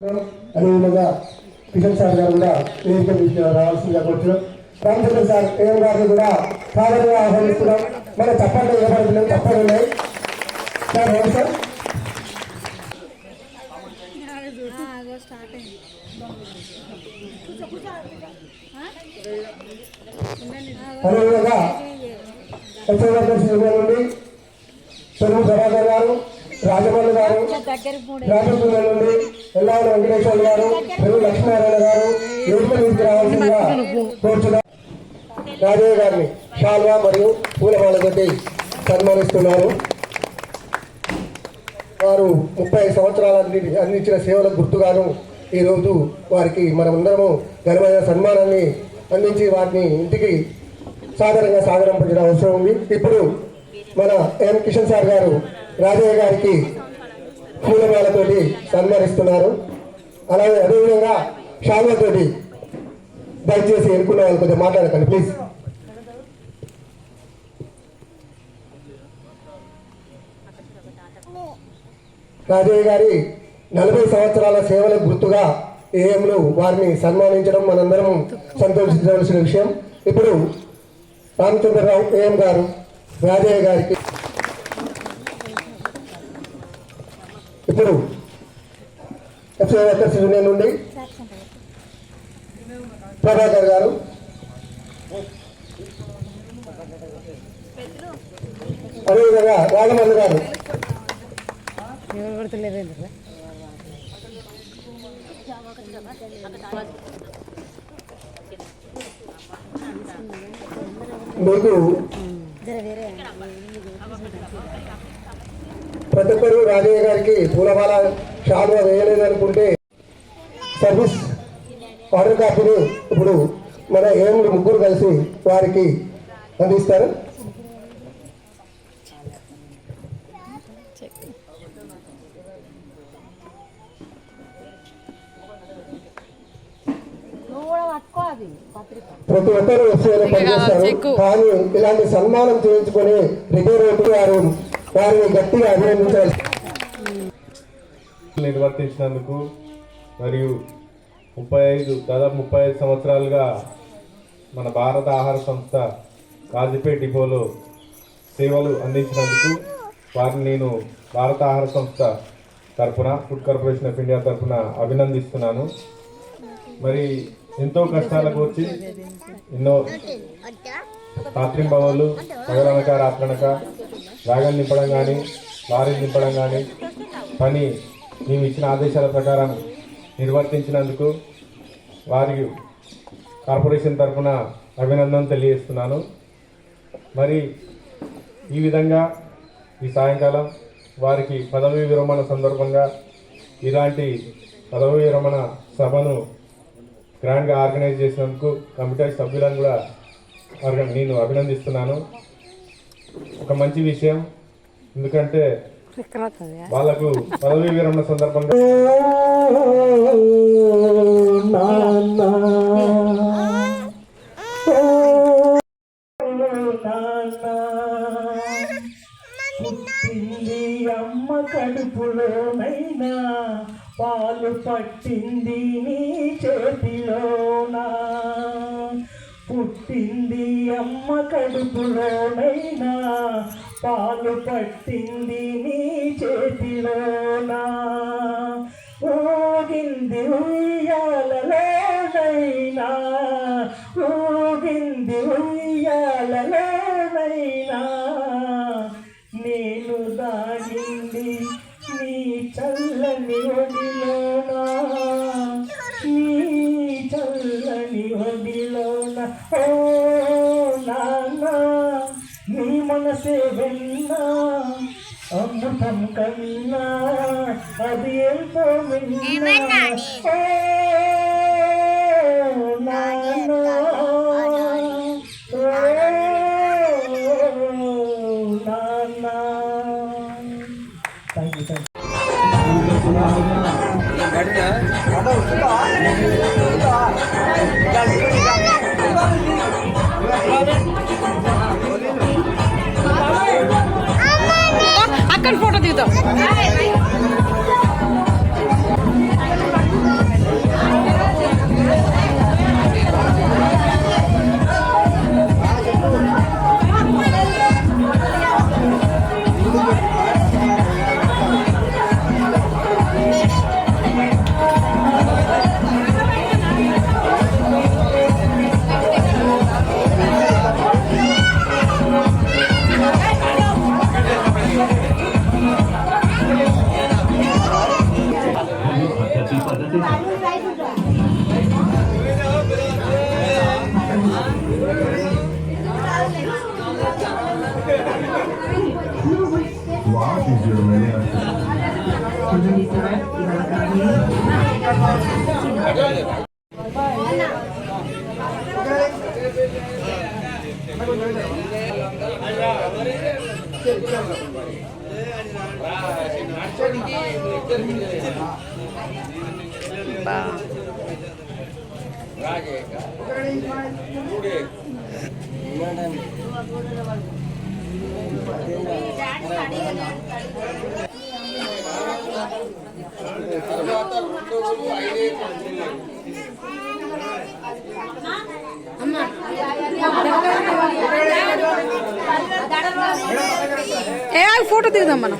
అదేవిధంగా కిషన్ సార్ గారు కూడా వేదిక రావాల్సిందిగా కూర్చున్నాం. రామచంద్ర సార్ ఏం గారిని కూడా సాధారణంగా ఆహ్వానిస్తున్నాం. మన చప్పట్లు ఇవ్వబడుతున్నాం, చప్పట్లు ఉన్నాయి సార్. ఏం సార్ అదేవిధంగా నుండి తెలుగు ప్రభాకర్ గారు, రాజమౌళి గారు, రాజపూర్ నుండి ఎల్లాడు వెంకటేశ్వర గారు, తెలుగు లక్ష్మీనారాయణ గారు వేదిక రావాల్సిందిగా కోరుచున్నారు. రాజయ్య గారిని శాల్వా మరియు పూలమాలతోటి సన్మానిస్తున్నారు. వారు 30 సంవత్సరాలు అందించిన సేవలకు గుర్తుగాను ఈరోజు వారికి మనమందరము ఘనమైన సన్మానాన్ని అందించి వారిని ఇంటికి సాగరంపించడం అవసరం ఉంది. ఇప్పుడు మన ఎం కిషన్ సార్ గారు రాజయ్య గారికి పూలమాలతోటి సన్మానిస్తున్నారు. అలాగే అదేవిధంగా శాల్వాతోటి దయచేసి ఎన్నుకున్న వాళ్ళు కొంచెం మాట్లాడకండి ప్లీజ్. రాజయ్య గారి 40 సంవత్సరాల సేవలకు గుర్తుగా ఏఎంలు వారిని సన్మానించడం మనందరం సంతోషించవలసిన విషయం. ఇప్పుడు రామచంద్రరావు ఏఎం గారు రాజయ్య గారికి, ఇప్పుడు ఎఫ్సీ వర్కర్స్ యూనియన్ నుండి ప్రభాకర్ గారు, అదేవిధంగా రాజమౌళి గారు, మీకు ప్రతి ఒక్కరు రాజయ్య గారికి పూలమాల శాలువా వేయలేదనుకుంటే సర్వీస్ ఆర్డర్ కాపీని ఇప్పుడు మన ఏముడు ముగ్గురు కలిసి వారికి అందిస్తారు. ప్రతి ఒక్కరు వస్తువులు పనిచేస్తారు, కానీ ఇలాంటి సన్మానం చేయించుకొని రిటైర్ వారిని గట్టిగా అభినందించాలి. నిర్వర్తించినందుకు మరియు దాదాపు 35 సంవత్సరాలుగా మన భారత ఆహార సంస్థ కాజీపేట డిపోలో సేవలు అందించినందుకు వారిని నేను భారత ఆహార సంస్థ తరఫున, ఫుడ్ కార్పొరేషన్ ఆఫ్ ఇండియా తరఫున అభినందిస్తున్నాను. మరి ఎంతో కష్టాలకు వచ్చి ఎన్నో రాత్రింబవళ్ళు పగలనక రాత్రనక వ్యాగన్ నింపడం కానీ, లారీ నింపడం కానీ పని మేము ఇచ్చిన ఆదేశాల ప్రకారం నిర్వర్తించినందుకు వారికి కార్పొరేషన్ తరఫున అభినందన తెలియజేస్తున్నాను. మరి ఈ విధంగా ఈ సాయంకాలం వారికి పదవీ విరమణ సందర్భంగా ఇలాంటి పదవీ విరమణ సభను గ్రాండ్గా ఆర్గనైజ్ చేసినందుకు కమిటీ సభ్యులను కూడా నేను అభినందిస్తున్నాను. ఒక మంచి విషయం, ఎందుకంటే వాళ్ళకు పదవీ విరమణ సందర్భంగా పుట్టింది అమ్మ కడుపులోనైనా, పాలు పట్టింది నీ చేతిలోనా. పుట్టింది అమ్మ కడుపులోనైనా, పాలు పట్టింది నీ చేతిలోనా. ఊగింది ఉయ్యాలలోనైనా, ఊగింది ఉయ్యాలలోనైనా, నేను దాగింది నీ చల్లని ఒడిలోనా, నీ చల్లని ఒడిలోనా. ఓ నాన్న నీ మనసే విన్నా, అమృతం కన్నా అది ఎంతో విన్నా. ఓ నాన్న అక్కడ ఫోటో దిగుతాం. याची पद्धती What is your ఫోటో దిగుదాం మనం.